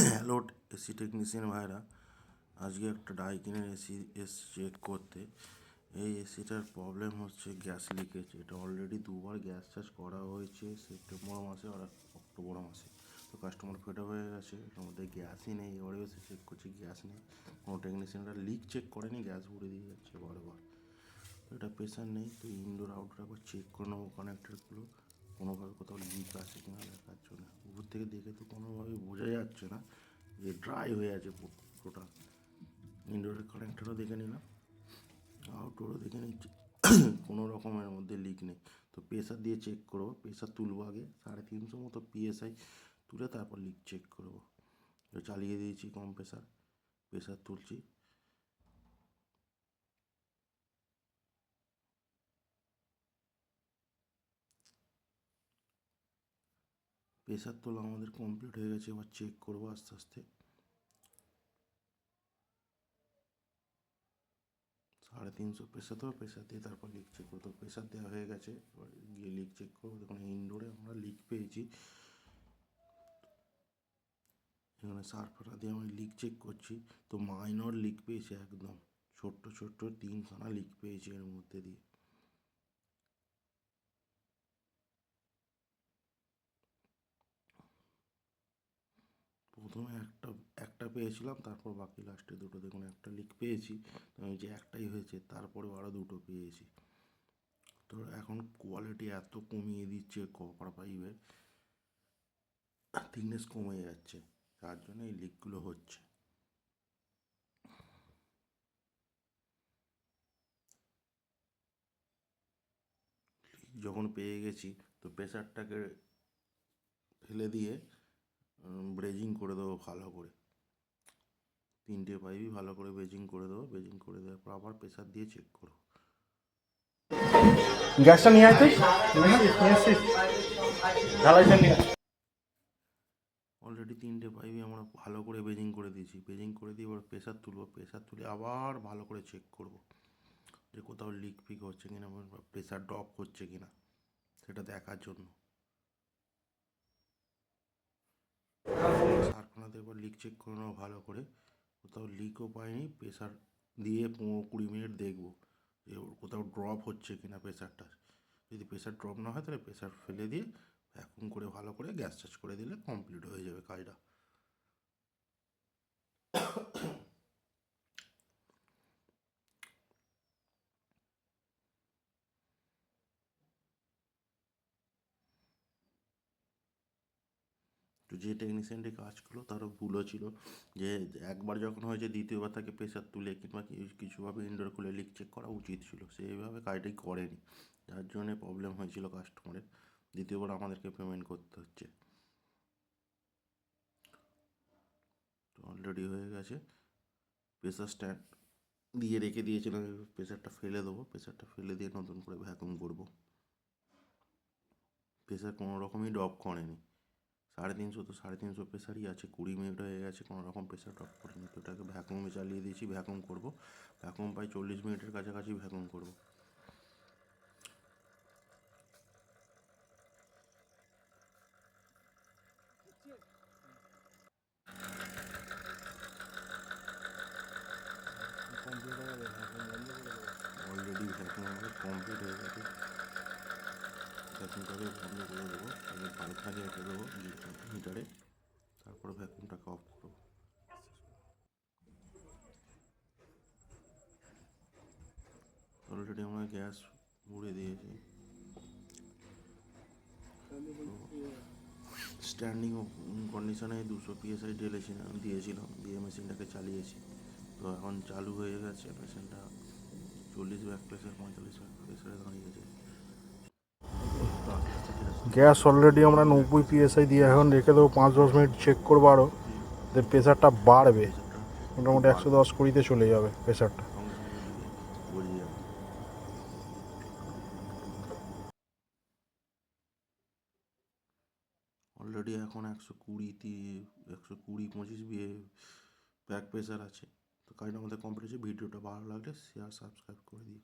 Hello AC technician ভাইরা, আজকে একটা ডাইকিনের এসি চেক করতে। এই এসিটার প্রবলেম হচ্ছে গ্যাস লিকেজ। এটা অলরেডি দুবার গ্যাস চার্জ করা হয়েছে, সেপ্টেম্বর মাসে আর অক্টোবর মাসে। তো কাস্টমার ফেড হয়ে গেছে, এটার মধ্যে গ্যাসই নেই। এবারে এসে চেক করছি গ্যাস নেই, কোনো টেকনিশিয়ানরা লিক চেক করেনি, গ্যাস ভরে দিয়ে যাচ্ছে বারবার। তো এটা প্রেশার নেই, তো ইনডোর আউটডোর একবার চেক করে নেবো কানেক্টারগুলো, কোনোভাবে কোথাও লিক আছে কিনা দেখার জন্য। উপর থেকে দেখে তো কোনোভাবেই বোঝা যাচ্ছে না যে ড্রাই হয়ে আছে পুরোটা। ইনডোরের কানেক্টারও দেখে নিলাম, আউটডোরও দেখে নিচ্ছি, কোনো রকমের মধ্যে লিক নেই। তো প্রেশার দিয়ে চেক করবো, প্রেশার তুলবো আগে 350 মতো পিএসআই তুলে তারপর লিক চেক করবো। তো চালিয়ে দিয়েছি কম প্রেশার তুলছি। প্রেশার তোলা আমাদের কমপ্লিট হয়ে গেছে, এবার চেক করবো আস্তে আস্তে। 350 প্রেশার দেবো, প্রেশার দিয়ে তারপর লিক চেক করবো। তো প্রেশার দেওয়া হয়ে গেছে, এবার গিয়ে লিক চেক করবো। দেখুন ইনডোরে আমরা লিক পেয়েছি, এখানে সার্ফারা দিয়ে আমি লিক চেক করছি। তো মাইনর লিক পেয়েছি, একদম ছোট্ট ছোট্ট 3খানা লিক পেয়েছি এর মধ্যে দিয়ে। প্রথমে একটা পেয়েছিলাম, তারপর বাকি লাস্টে দুটো। দেখুন একটা লিক পেয়েছি, আমি যে একটাই হয়েছে, তারপরে আরও দুটো পেয়েছি। তো এখন কোয়ালিটি এত কমিয়ে দিচ্ছে কপার পাইপের, থিকনেস কমে যাচ্ছে, তার জন্য এই লিকগুলো হচ্ছে। যখন পেয়ে গেছি, তো প্রেশারটাকে ফেলে দিয়ে ব্রেজিং করে দেবো ভালো করে। 3টে পাইপই ভালো করে ব্রেজিং করে দেবো। ব্রেজিং করে দেওয়ার পর আবার প্রেশার দিয়ে চেক করবো। গ্যাসটা নিয়ে আয় তুই, ঢালাইটা নিয়ে। অলরেডি 3টে পাইপই আমরা ভালো করে ব্রেজিং করে দিয়েছি। ব্রেজিং করে দিয়ে এবার প্রেশার তুলবো। প্রেশার তুলে আবার ভালো করে চেক করবো যে কোথাও লিক ফিক হচ্ছে কিনা, প্রেশার ড্রপ হচ্ছে কিনা, সেটা দেখার জন্য। সারখানাতে এবার লিক চেক করে নেবো ভালো করে, কোথাও লিকও পাইনি। প্রেশার দিয়ে 15-20 মিনিট দেখবো যে কোথাও ড্রপ হচ্ছে কিনা প্রেশারটা। যদি প্রেশার ড্রপ না হয় তাহলে প্রেশার ফেলে দিয়ে ভ্যাকুম করে ভালো করে গ্যাস চার্জ করে দিলে কমপ্লিট হয়ে যাবে কাজটা। তো যে টেকনিশিয়ানটি কাজ করলো তারও ভুলও ছিল, যে একবার যখন হয়েছে দ্বিতীয়বার তাকে প্রেশার তুলে কিংবা কিছুভাবে ইনডোর খুলে লিক চেক করা উচিত ছিল। সে এইভাবে কাজটাই করেনি, যার জন্যে প্রবলেম হয়েছিল কাস্টমারের। দ্বিতীয়বার আমাদেরকে পেমেন্ট করতে হচ্ছে। তো অলরেডি হয়ে গেছে। প্রেশার স্ট্যান্ড দিয়ে রেখে দিয়েছিলাম, প্রেশারটা ফেলে দেবো। প্রেশারটা ফেলে দিয়ে নতুন করে ভ্যাকুম করবো। প্রেশার কোনো রকমই ড্রপ করেনি। 350 তো 350 প্রেশারই আছে, 20 মিনিট হয়ে গেছে, কোনো রকম প্রেশার ড্রপ করেনি। তো ওটাকে ভ্যাকুমে চালিয়ে দিয়েছি, ভ্যাকুম করবো। ভ্যাকুম প্রায় 40 মিনিটের কাছাকাছি ভ্যাকুম করবো। অলরেডি ভ্যাকুম হবে, কমপ্লিট হয়ে গেছে। ভ্যাকুমটাকে বন্ধ করে দেবো, তাহলে পাইপটাকে রেখে দেবো হিটারে, তারপরে ভ্যাকুমটাকে অফ করবো। অলরেডি আমরা গ্যাস ভরে দিয়েছি। স্ট্যান্ডিং কন্ডিশনে 200 পিএসআই দিয়েছিলাম, দিয়ে মেশিনটাকে চালিয়েছি। তো এখন চালু হয়ে গেছে মেশিনটা, 40 ব্যাক প্রেসার 45 ব্যাক প্রেসারে দাঁড়িয়েছে। গ্যাস অলরেডি আমরা 90 পিএসআই দিয়ে এখন রেখে দেবো, 5-10 মিনিট চেক করবো আরও। প্রেশারটা বাড়বে, প্রেসারটা মোটামুটি 110-120-তে চলে যাবে প্রেশারটা। সঙ্গে সঙ্গে দিলে বোঝা যাবে। অলরেডি এখন 120-120-25 ব্যাক প্রেসার আছে। তো কাজটা আমাদের কমপ্লিট হচ্ছে। ভিডিওটা ভালো লাগলে শেয়ার সাবস্ক্রাইব করে দিও।